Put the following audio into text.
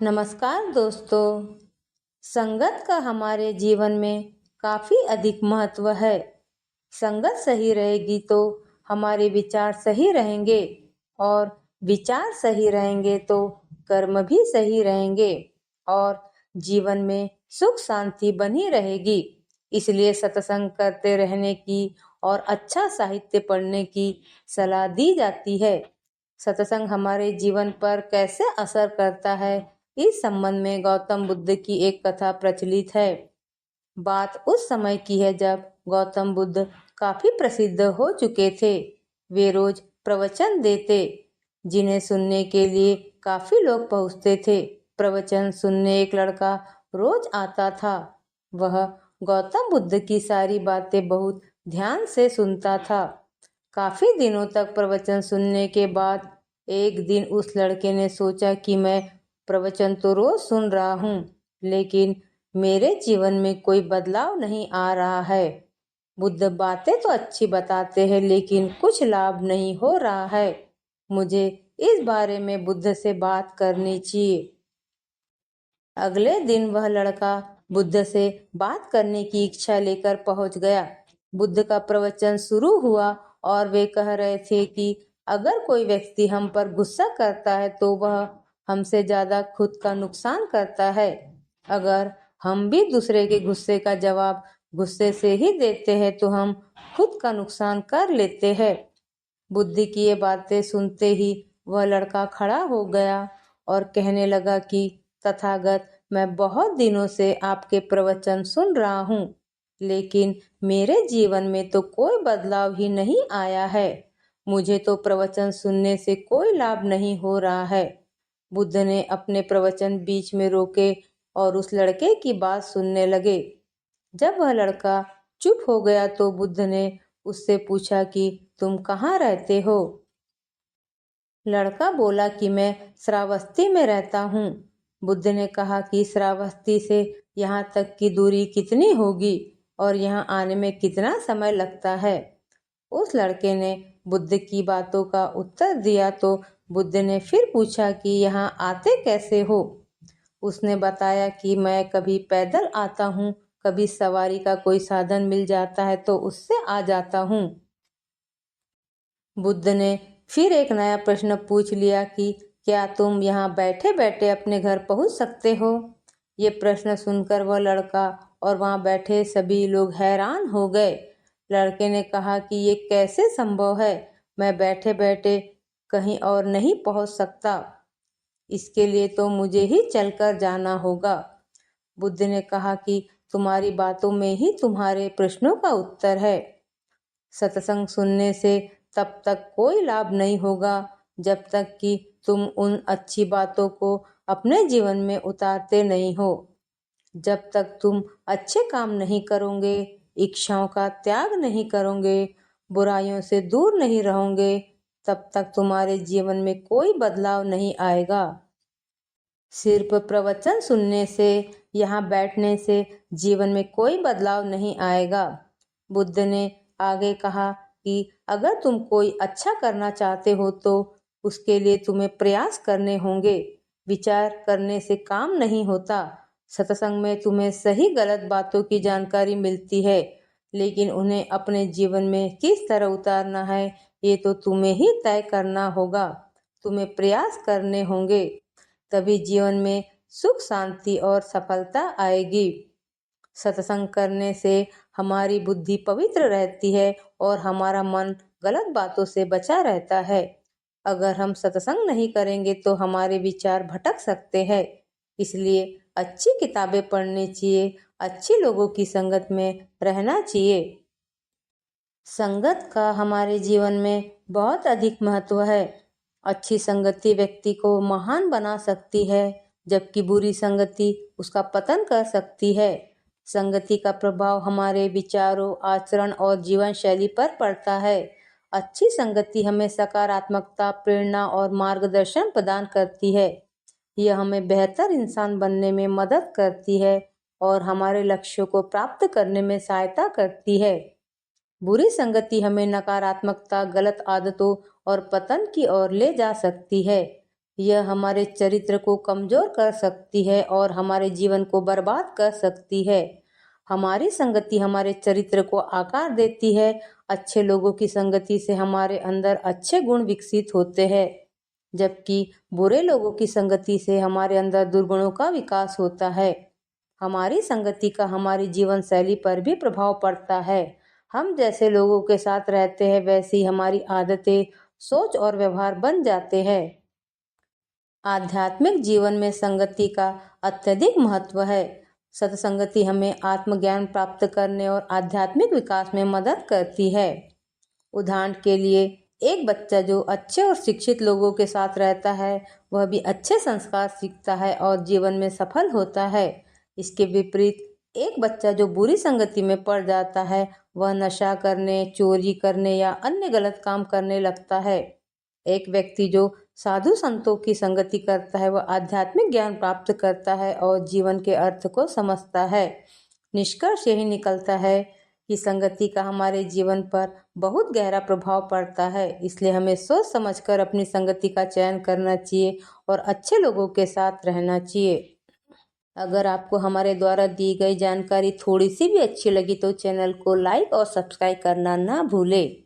नमस्कार दोस्तों। संगत का हमारे जीवन में काफ़ी अधिक महत्व है। संगत सही रहेगी तो हमारे विचार सही रहेंगे और विचार सही रहेंगे तो कर्म भी सही रहेंगे और जीवन में सुख शांति बनी रहेगी। इसलिए सत्संग करते रहने की और अच्छा साहित्य पढ़ने की सलाह दी जाती है। सत्संग हमारे जीवन पर कैसे असर करता है, इस संबंध में गौतम बुद्ध की एक कथा प्रचलित है। बात उस समय की है जब गौतम बुद्ध काफी प्रसिद्ध हो चुके थे। वे रोज प्रवचन देते, जिन्हें सुनने के लिए काफी लोग पहुंचते थे। प्रवचन सुनने एक लड़का रोज आता था। वह गौतम बुद्ध की सारी बातें बहुत ध्यान से सुनता था। काफी दिनों तक प्रवचन सुनने के बाद एक दिन उस लड़के ने सोचा कि मैं प्रवचन तो रोज सुन रहा हूँ, लेकिन मेरे जीवन में कोई बदलाव नहीं आ रहा है। बुद्ध बातें तो अच्छी बताते हैं, लेकिन कुछ लाभ नहीं हो रहा है। मुझे इस बारे में बुद्ध से बात करनी चाहिए। अगले दिन वह लड़का बुद्ध से बात करने की इच्छा लेकर पहुंच गया। बुद्ध का प्रवचन शुरू हुआ और वे कह रहे थे कि अगर कोई व्यक्ति हम पर गुस्सा करता है तो वह हमसे ज्यादा खुद का नुकसान करता है। अगर हम भी दूसरे के गुस्से का जवाब गुस्से से ही देते हैं तो हम खुद का नुकसान कर लेते हैं। बुद्ध की ये बातें सुनते ही वह लड़का खड़ा हो गया और कहने लगा कि तथागत, मैं बहुत दिनों से आपके प्रवचन सुन रहा हूँ, लेकिन मेरे जीवन में तो कोई बदलाव ही नहीं आया है। मुझे तो प्रवचन सुनने से कोई लाभ नहीं हो रहा है। बुद्ध ने अपने प्रवचन बीच में रोके और उस लड़के की बात सुनने लगे। जब वह लड़का चुप हो गया तो बुद्ध ने उससे पूछा कि तुम कहाँ रहते हो? लड़का बोला कि मैं श्रावस्ती में रहता हूँ। बुद्ध ने कहा कि श्रावस्ती से यहाँ तक की दूरी कितनी होगी और यहाँ आने में कितना समय लगता है? उस लड़के ने बुद्ध की बातों का उत्तर दिया तो बुद्ध ने फिर पूछा कि यहाँ आते कैसे हो? उसने बताया कि मैं कभी पैदल आता हूँ, कभी सवारी का कोई साधन मिल जाता है तो उससे आ जाता हूँ। बुद्ध ने फिर एक नया प्रश्न पूछ लिया कि क्या तुम यहाँ बैठे बैठे अपने घर पहुँच सकते हो? ये प्रश्न सुनकर वह लड़का और वहाँ बैठे सभी लोग हैरान हो गए। लड़के ने कहा कि ये कैसे संभव है? मैं बैठे बैठे कहीं और नहीं पहुँच सकता। इसके लिए तो मुझे ही चलकर जाना होगा। बुद्ध ने कहा कि तुम्हारी बातों में ही तुम्हारे प्रश्नों का उत्तर है। सत्संग सुनने से तब तक कोई लाभ नहीं होगा जब तक कि तुम उन अच्छी बातों को अपने जीवन में उतारते नहीं हो। जब तक तुम अच्छे काम नहीं करोगे, इच्छाओं का त्याग नहीं करोगे, बुराइयों से दूर नहीं रहोगे, तब तक तुम्हारे जीवन में कोई बदलाव नहीं आएगा। सिर्फ प्रवचन सुनने से, यहाँ बैठने से जीवन में कोई बदलाव नहीं आएगा। बुद्ध ने आगे कहा कि अगर तुम कोई अच्छा करना चाहते हो तो उसके लिए तुम्हें प्रयास करने होंगे। विचार करने से काम नहीं होता। सत्संग में तुम्हें सही गलत बातों की जानकारी मिलती है, लेकिन उन्हें अपने जीवन में किस तरह उतारना है ये तो तुम्हें ही तय करना होगा। तुम्हें प्रयास करने होंगे, तभी जीवन में सुख शांति और सफलता आएगी। सत्संग करने से हमारी बुद्धि पवित्र रहती है और हमारा मन गलत बातों से बचा रहता है। अगर हम सत्संग नहीं करेंगे तो हमारे विचार भटक सकते हैं। इसलिए अच्छी किताबें पढ़नी चाहिए, अच्छी लोगों की संगत में रहना चाहिए। संगत का हमारे जीवन में बहुत अधिक महत्व है। अच्छी संगति व्यक्ति को महान बना सकती है, जबकि बुरी संगति उसका पतन कर सकती है। संगति का प्रभाव हमारे विचारों, आचरण और जीवन शैली पर पड़ता है। अच्छी संगति हमें सकारात्मकता, प्रेरणा और मार्गदर्शन प्रदान करती है। यह हमें बेहतर इंसान बनने में मदद करती है और हमारे लक्ष्यों को प्राप्त करने में सहायता करती है। बुरी संगति हमें नकारात्मकता, गलत आदतों और पतन की ओर ले जा सकती है। यह हमारे चरित्र को कमजोर कर सकती है और हमारे जीवन को बर्बाद कर सकती है। हमारी संगति हमारे चरित्र को आकार देती है। अच्छे लोगों की संगति से हमारे अंदर अच्छे गुण विकसित होते हैं, जबकि बुरे लोगों की संगति से हमारे अंदर दुर्गुणों का विकास होता है। हमारी संगति का हमारी जीवन शैली पर भी प्रभाव पड़ता है। हम जैसे लोगों के साथ रहते हैं वैसी हमारी आदतें, सोच और व्यवहार बन जाते हैं। आध्यात्मिक जीवन में संगति का अत्यधिक महत्व है। सत्संगति हमें आत्मज्ञान प्राप्त करने और आध्यात्मिक विकास में मदद करती है। उदाहरण के लिए, एक बच्चा जो अच्छे और शिक्षित लोगों के साथ रहता है वह भी अच्छे संस्कार सीखता है और जीवन में सफल होता है। इसके विपरीत एक बच्चा जो बुरी संगति में पड़ जाता है वह नशा करने, चोरी करने या अन्य गलत काम करने लगता है। एक व्यक्ति जो साधु संतों की संगति करता है वह आध्यात्मिक ज्ञान प्राप्त करता है और जीवन के अर्थ को समझता है। निष्कर्ष यही निकलता है कि संगति का हमारे जीवन पर बहुत गहरा प्रभाव पड़ता है। इसलिए हमें सोच समझकर अपनी संगति का चयन करना चाहिए और अच्छे लोगों के साथ रहना चाहिए। अगर आपको हमारे द्वारा दी गई जानकारी थोड़ी सी भी अच्छी लगी तो चैनल को लाइक और सब्सक्राइब करना ना भूलें।